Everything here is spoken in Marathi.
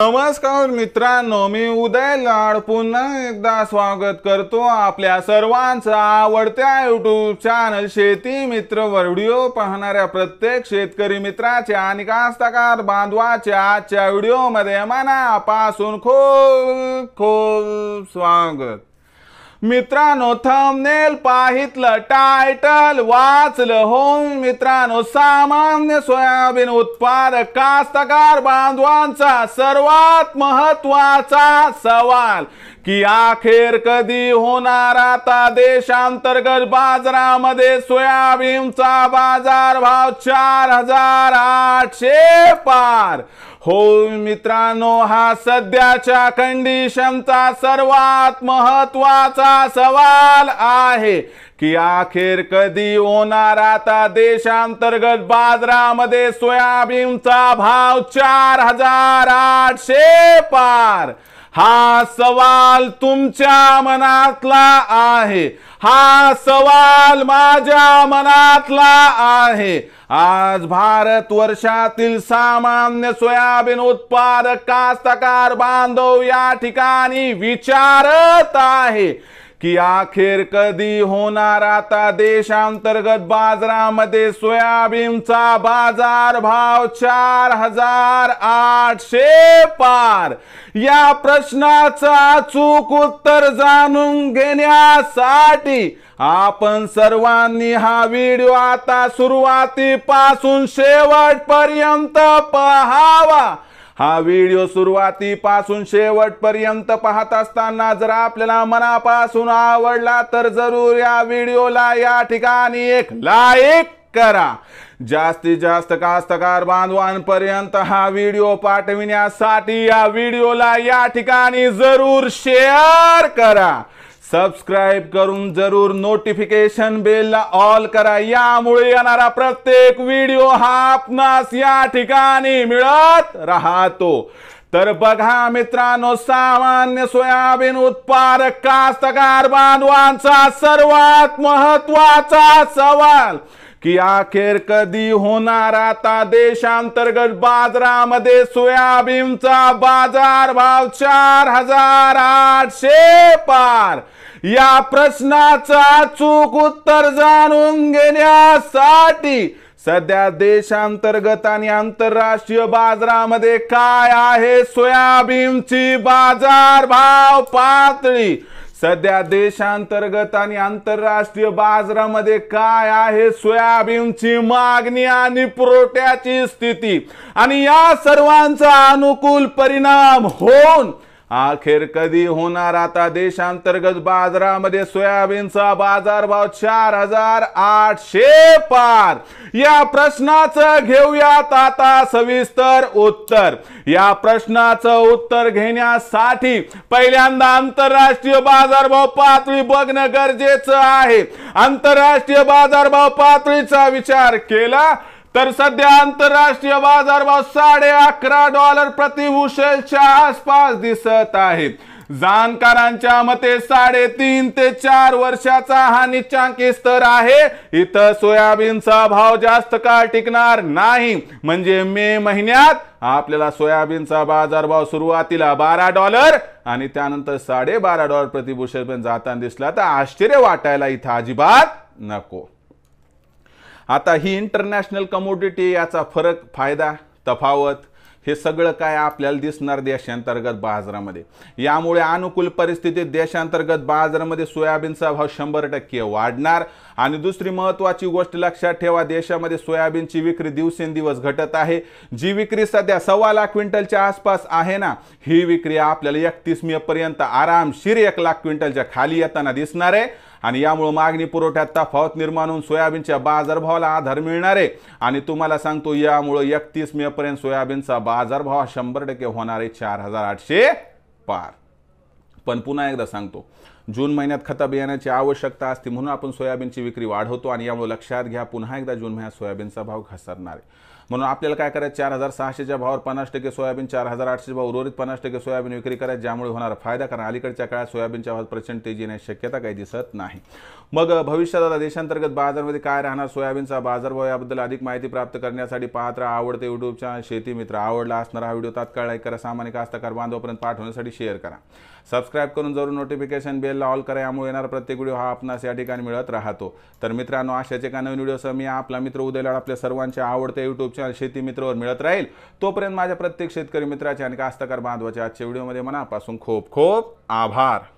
नमस्कार मित्रांनो, मी उदय लाड पुन्हा एकदा स्वागत करतो आपल्या सर्वांचा आवडत्या YouTube चॅनल शेती मित्र वर व्हिडिओ पाहणाऱ्या प्रत्येक शेतकरी मित्राच्या आणि कास्तकार बांधवाच्या आजच्या व्हिडिओमध्ये मनापासून खूप खूप स्वागत। मित्रांनो, थंबनेल पाहितलं, टायटल वाचलं हो मित्रांनो, सामान्य सोयाबीन उत्पादक कास्तकार बांधवांचा सर्वात महत्त्वाचा सवाल की अखेर कधी होणार आता देशांतर्गत बाजारामध्ये सोयाबीनचा बाजारभाव 4800 पार। हो मित्रांनो, हा सध्याच्या कंडिशनचा सर्वात महत्त्वाचा सवाल आहे की अखेर कधी होणार आता देशांतर्गत बाजारामध्ये सोयाबीनचा भाव 4800 पार। हा सवाल तुमच्या मनातला आहे, हा सवाल माझ्या मनातला आहे। आज भारत वर्षातील सामान्य सोयाबीन उत्पादक कास्तकार बांधव या ठिकाणी विचारत आहे की अखेर कधी होणार आता देशांतर्गत बाजारामध्ये सोयाबीनचा बाजार भाव 4800 पार। या प्रश्नाचं अचूक उत्तर जाणून घेण्यासाठी आपण सर्वांनी हा व्हिडिओ आता सुरुवातीपासून शेवटपर्यंत पाहावा। हा व्हिडिओ सुरुवातीपासून शेवटपर्यंत पाहत असताना जर आपल्याला मनापासून आवडला तर जरूर या व्हिडिओला या ठिकाणी एक लाईक करा। जास्तीत जास्त कास्तकार बांधवांपर्यंत हा व्हिडिओ पाठविण्यासाठी या व्हिडिओला या ठिकाणी जरूर शेअर करा। सबस्क्राइब करून जरूर नोटिफिकेशन बेलला ऑल करा, यामुळे येणारा प्रत्येक व्हिडिओ हा आपणास या ठिकाणी मिळत राहतो। तर बघा मित्रांनो, सामान्य सोयाबीन उत्पादक कास्तकार बांधवांचा सर्वात महत्त्वाचा सवाल की अखेर कधी होणार आता देशांतर्गत बाजारामध्ये सोयाबीनचा बाजारभाव 4800 पार। या प्रश्नाचं अचूक उत्तर जाणून घेण्यासाठी सध्या देशांतर्गत आणि आंतरराष्ट्रीय बाजारामध्ये काय आहे सोयाबीनची बाजारभाव पातळी, सध्या देशांतर्गत आणि आंतरराष्ट्रीय बाजारामध्ये काय आहे सोयाबीनची मागणी आणि पुरवठ्याची स्थिती, आणि या सर्वांचा अनुकूल परिणाम होऊन अखेर कधी होणार आता देशांतर्गत बाजारामध्ये सोयाबीनचा बाजारभाव 4800 पार। या प्रश्नाचं घेऊयात आता सविस्तर उत्तर। या प्रश्नाचं उत्तर घेण्यासाठी पहिल्यांदा आंतरराष्ट्रीय बाजारभाव पातळी बघणं गरजेचं आहे। आंतरराष्ट्रीय बाजारभाव पातळीचा विचार केला तर सध्या आंतरराष्ट्रीय बाजारभाव $11.5 प्रति बुशेलच्या आसपास दिसत आहे। जाणकारांच्या मते 3.5 ते 4 वर्षाचा हा निच्चांकी स्तर आहे। इथं सोयाबीनचा भाव जास्त काळ टिकणार नाही, म्हणजे मे महिन्यात आपल्याला सोयाबीनचा बाजारभाव सुरुवातीला $12 आणि त्यानंतर $12.5 प्रति बुशेल पर्यंत जाताना दिसला तर आश्चर्य वाटायला इथं अजिबात नको। आता ही इंटरनॅशनल कमोडिटी, याचा फरक, फायदा, तफावत हे सगळं काय आपल्याला दिसणार देशांतर्गत बाजारामध्ये। यामुळे अनुकूल परिस्थितीत देशांतर्गत बाजारामध्ये सोयाबीनचा भाव 100% वाढणार। आणि दुसरी महत्त्वाची गोष्ट लक्षात ठेवा, देशामध्ये सोयाबीनची विक्री दिवसेंदिवस घटत आहे। जी विक्री सध्या 1.25 लाख क्विंटलच्या आसपास आहे ना, ही विक्री आपल्याला 31 मे पर्यंत आरामशीर 1 लाख क्विंटलच्या खाली येताना दिसणार आहे। आणि यामुळे मागणी पुरवठ्यात तफावत निर्माण होऊन सोयाबीनच्या बाजारभावाला आधार मिळणार आहे। आणि तुम्हाला सांगतो, यामुळे 31 मे पर्यंत सोयाबीनचा बाजारभाव 100% होणार आहे 4800 पार। पण पुन्हा एकदा सांगतो, जून महिन्यात खता बियाण्याची आवश्यकता असते, म्हणून आपण सोयाबीनची विक्री वाढवतो आणि यामुळे लक्षात घ्या पुन्हा एकदा जून महिन्यात सोयाबीनचा भाव घसरणार आहे। म्हणून आपल्याला काय करायचं, 4600च्या भावावर 50% सोयाबीन, 4800 भाव उर्वरित 50% सोयाबीन विक्री करायची, ज्यामुळे होणारा फायदा, कारण अलीकडच्या काळात सोयाबीनच्या भावात प्रचंड तेजी येण्याची शक्यता काही दिसत नाही। मग भविष्यात आता देशांतर्गत बाजारामध्ये काय राहणार, सोयाबीनचा बाजारभाव याबद्दल अधिक माहिती प्राप्त करण्यासाठी पाहत राहा आवडते यूट्यूब चॅनल शेती मित्र। आवडला असणारा हा व्हिडिओ तात्काळ लाईक करा, सामान्य कास्तकार बांधवांपर्यंत पाठवण्यासाठी शेअर करा, सबस्क्राईब करून जरूर नोटिफिकेशन बेलला ऑल करा, यामुळे येणारा प्रत्येक व्हिडिओ हा आपणास या ठिकाणी मिळत राहतो। तर मित्रांनो, अशाच एका नवीन व्हिडिओसह मी आपला मित्र उदय लाड आपल्या सर्वांच्या आवडते यूट्यूब चॅनल शेती मित्रवर मिळत राहील। तोपर्यंत माझ्या प्रत्येक शेतकरी मित्राचे आणि कास्तकार बांधवाचे आजच्या व्हिडिओमध्ये मनापासून खूप खूप आभार।